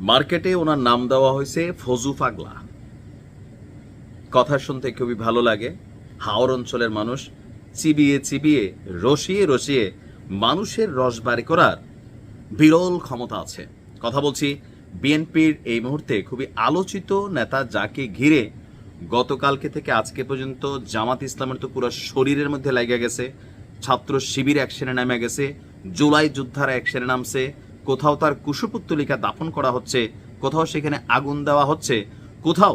মার্কেটে ওনার নাম দেওয়া হয়েছে ফজু পাগলা। কথা শুনতে খুবই ভালো লাগে। হাওর অঞ্চলের মানুষ চিবিয়ে চিবিয়ে রসিয়ে রসিয়ে মানুষের রস বাড়ি করার বিরল ক্ষমতা আছে। কথা বলছি বিএনপির এই মুহূর্তে খুবই আলোচিত নেতা, যাকে ঘিরে গতকালকে থেকে আজকে পর্যন্ত জামাত ইসলামের তো পুরো শরীরের মধ্যে লেগে গেছে। ছাত্র শিবির অ্যাকশনে নেমে গেছে, জুলাই যোদ্ধারা অ্যাকশনে নামছে, কোথাও তার কুশপুত্তলিকা দাফন করা হচ্ছে, কোথাও সেখানে আগুন দেওয়া হচ্ছে, কোথাও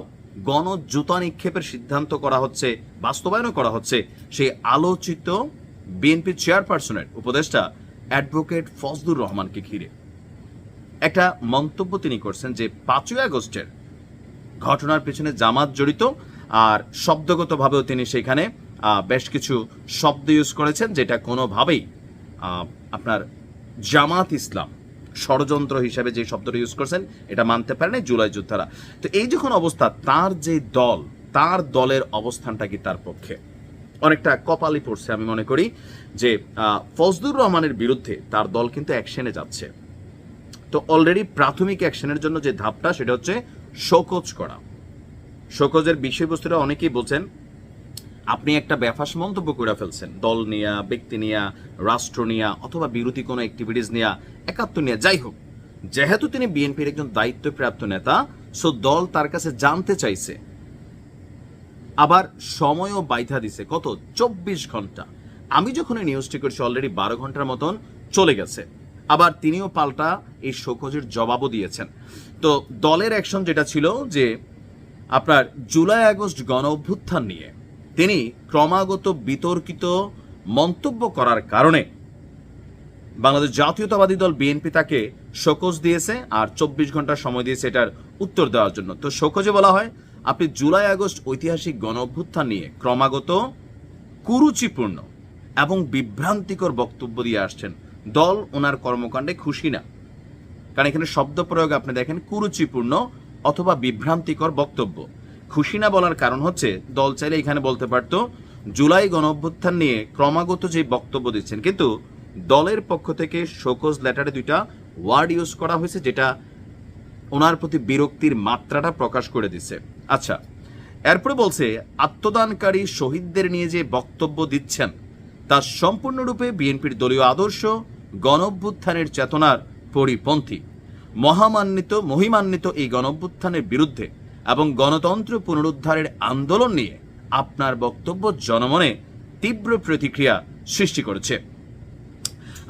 গণজুতা নিক্ষেপের সিদ্ধান্ত করা হচ্ছে, বাস্তবায়নও করা হচ্ছে সেই আলোচিত বিএনপি চেয়ারপারসনের উপদেষ্টা অ্যাডভোকেট ফজলুর রহমানকে ঘিরে একটা মন্তব্য তিনি করছেন যে 5ই আগস্টের ঘটনার পেছনে জামাত জড়িত, আর শব্দগতভাবেও তিনি সেখানে বেশ কিছু শব্দ ইউজ করেছেন যেটা কোনোভাবেই আপনার জামাত ইসলাম ষড়যন্ত্র হিসেবে যে শব্দটা ইউজ করছেন এটা মানতে পারে না জুলাই যোদ্ধারা। তো এই যখন অবস্থা, তার যে দল, তার দলের অবস্থানটা কি তার পক্ষে অনেকটা কপালি পড়ছে। আমি মনে করি যে ফজলুর রহমানের বিরুদ্ধে তার দল কিন্তু অ্যাকশনে যাচ্ছে। তো অলরেডি প্রাথমিক অ্যাকশনের জন্য যে ধাপটা সেটা হচ্ছে শোকজ করা। শোকজের বিষয়বস্তুটা অনেকেই বলছেন আপনি একটা বেফাস মন্তব্য করে ফেলছেন দল নিয়া, ব্যক্তি নিয়া, রাষ্ট্র নিয়া, অথবা বিরোধী কোনো অ্যাক্টিভিটিস নিয়া, একাত্ম নিয়া, যাই হোক, যেহেতু তিনি বিএনপির একজন দায়িত্বপ্রাপ্ত নেতা, সো দল তার কাছে জানতে চাইছে। আবার সময়ও বাইধা দিছে কত, 24 ঘন্টা। আমি যখন এই নিউজটি করছি অলরেডি 12 ঘন্টার মতন চলে গেছে। আবার তিনিও পাল্টা এই শোকজের জবাবও দিয়েছেন। তো দলের অ্যাকশন যেটা ছিল যে আপনার জুলাই আগস্ট গণ অভ্যুত্থান নিয়ে তিনি ক্রমাগত বিতর্কিত মন্তব্য করার কারণে বাংলাদেশ জাতীয়তাবাদী দল বিএনপি তাকে শোকজ দিয়েছে আর 24 ঘন্টা সময় দিয়েছে এটার উত্তর দেওয়ার জন্য। তো শোকজে বলা হয় আপনি জুলাই আগস্ট ঐতিহাসিক গণ অভ্যুত্থান নিয়ে ক্রমাগত কুরুচিপূর্ণ এবং বিভ্রান্তিকর বক্তব্য দিয়ে আসছেন। দল ওনার কর্মকাণ্ডে খুশি না, কারণ এখানে শব্দ প্রয়োগ আপনি দেখেন কুরুচিপূর্ণ অথবা বিভ্রান্তিকর বক্তব্য। খুশি না বলার কারণ হচ্ছে দল চাইলে এখানে বলতে পারত জুলাই গণ অভ্যুত্থান নিয়ে ক্রমাগত যে বক্তব্য দিচ্ছেন, কিন্তু দলের পক্ষ থেকে শোকজ লেটারে 2টা ওয়ার্ড ইউজ করা হয়েছে যেটা ওনার প্রতি বিরক্তির মাত্রাটা প্রকাশ করে দিচ্ছে। আচ্ছা, এরপরে বলছে আত্মদানকারী শহীদদের নিয়ে যে বক্তব্য দিচ্ছেন তা সম্পূর্ণরূপে বিএনপির দলীয় আদর্শ, গণ অভ্যুত্থানের চেতনার পরিপন্থী। মহিমান্বিত এই গণ অভ্যুত্থানের বিরুদ্ধে এবং গণতন্ত্র পুনরুদ্ধারের আন্দোলন নিয়ে আপনার বক্তব্য জনমনে তীব্র প্রতিক্রিয়া সৃষ্টি করেছে।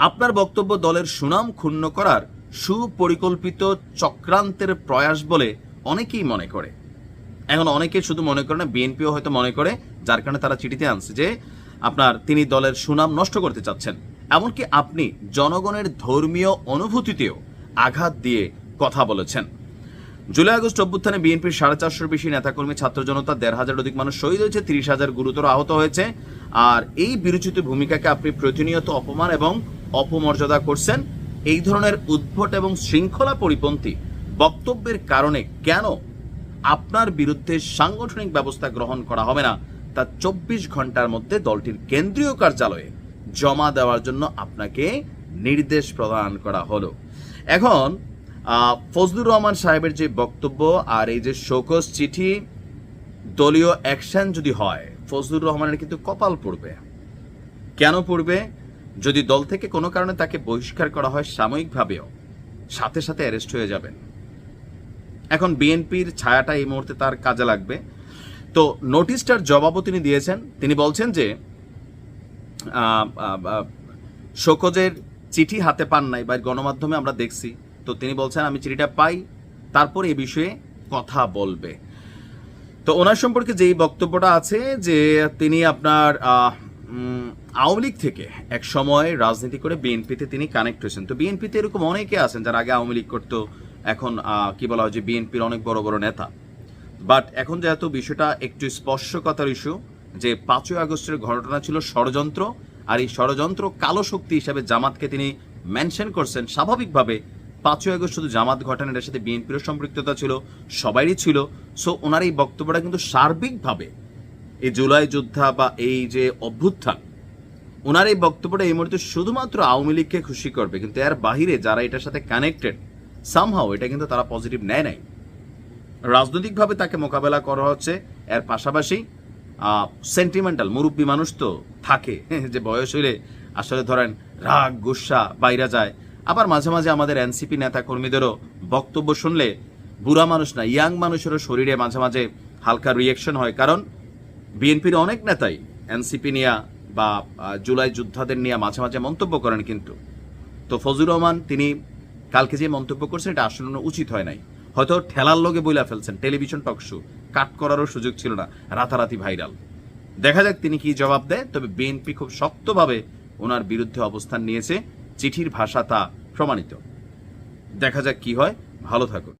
আপনার বক্তব্য দলের সুনাম ক্ষুণ্ণ করার সুপরিকল্পিত চক্রান্তের প্রয়াস বলে অনেকেই মনে করে। এখন অনেকে শুধু মনে করে না, বিএনপিও হয়তো মনে করে, যার কারণে তারা চিঠিতে আনছে যে আপনার তিনি দলের সুনাম নষ্ট করতে চাচ্ছেন। এমনকি আপনি জনগণের ধর্মীয় অনুভূতিতেও আঘাত দিয়ে কথা বলেছেন। জুলাই আগস্ট অভ্যুত্থানে বিএনপির 450 বেশি নেতাকর্মী, ছাত্র জনতা, 1,500 অধিক মানুষ শহীদ হয়েছে, 30,000 গুরুতর আহত হয়েছে। আর এই বিরোচিত ভূমিকাকে আপনি প্রতিনিয়ত অপমান এবং অপমর্যাদা করছেন। এই ধরনের উদ্ভট এবং শৃঙ্খলা পরিপন্থী বক্তব্যের কারণে কেন আপনার বিরুদ্ধে সাংগঠনিক ব্যবস্থা গ্রহণ করা হবে না তা 24 ঘন্টার মধ্যে দলটির কেন্দ্রীয় কার্যালয়ে জমা দেওয়ার জন্য আপনাকে নির্দেশ প্রদান করা হলো। এখন ফজলুর রহমান সাহেবের যে বক্তব্য আর এই যে শোকজ চিঠি, দলীয় অ্যাকশন যদি হয়, ফজলুর রহমানের কিন্তু কপাল পড়বে। কেন পড়বে? যদি দল থেকে কোনো কারণে তাকে বহিষ্কার করা হয় সাময়িকভাবেও, সাথে সাথে অ্যারেস্ট হয়ে যাবেন। এখন বিএনপির ছায়াটা এই মুহূর্তে তার কাজে লাগবে। তো নোটিশটার জবাবও তিনি দিয়েছেন। তিনি বলছেন যে শোকজের চিঠি হাতে পান নাই, বা গণমাধ্যমে আমরা দেখছি। তো তিনি বলছেন আমি চিঠিটা পাই, তারপর এই বিষয়ে কথা বলবে। তো ওনার সম্পর্কে যেই বক্তব্যটা আছে যে তিনি আপনার আওয়ামী লীগ থেকে এক সময় রাজনীতি করে বিএনপিতে তিনি কানেক্ট হয়েছেন। তো বিএনপিতে এরকম অনেকে আছেন যারা আগে আওয়ামী লীগ করতো, এখন কি বলা হয় যে বিএনপির অনেক বড় বড় নেতা। বাট এখন যেহেতু বিষয়টা একটু স্পর্শকাতর ইস্যু যে 5ই আগস্টের ঘটনা ছিল ষড়যন্ত্র, আর এই ষড়যন্ত্র কালো শক্তি হিসাবে জামাতকে তিনি মেনশন করছেন। স্বাভাবিকভাবে 5ই আগস্ট শুধু জামাত ঘটনার সাথে বিএনপির সম্পৃক্ততা ছিল, সবারই ছিল। সো ওনার এই বক্তব্যটা কিন্তু সার্বিকভাবে এই জুলাই যোদ্ধা বা এই যে অভ্যুত্থান, ওনার এই বক্তব্যটা এই মুহূর্তে শুধুমাত্র আওয়ামী লীগকে খুশি করবে, কিন্তু এর বাহিরে যারা এটার সাথে কানেক্টেড সামহাও এটা কিন্তু তারা পজিটিভ নেয় নাই। রাজনৈতিকভাবে তাকে মোকাবেলা করা হচ্ছে, এর পাশাপাশি সেন্টিমেন্টাল মুরব্বী মানুষ তো থাকে যে বয়স হইলে আসলে ধরেন রাগ গুসা বাইরা যায়। আবার মাঝে মাঝে আমাদের এনসিপি নেতা কর্মীদেরও বক্তব্য শুনলে বুড়া মানুষ না ইয়াং মানুষেরও শরীরে মাঝে মাঝে হালকা রিয়েকশন হয়, কারণ বিএনপির অনেক নেতাই এনসিপি নিয়ে বা জুলাই যোদ্ধাদের নিয়ে মাঝে মাঝে মন্তব্য করেন। কিন্তু তো ফজলুর রহমান তিনি কালকে যে মন্তব্য করছেন এটা আসলে উচিত হয় নাই, হয়তো ঠেলার লগে বইলা ফেলছেন, টেলিভিশন টক শো কাট করারও সুযোগ ছিল না, রাতারাতি ভাইরাল। দেখা যাক তিনি কি জবাব দেয়। তবে বিএনপি খুব শক্তভাবে ওনার বিরুদ্ধে অবস্থান নিয়েছে, চিঠির ভাষা তা প্রমাণিত। দেখা যাক কি হয়। ভালো থাকুন।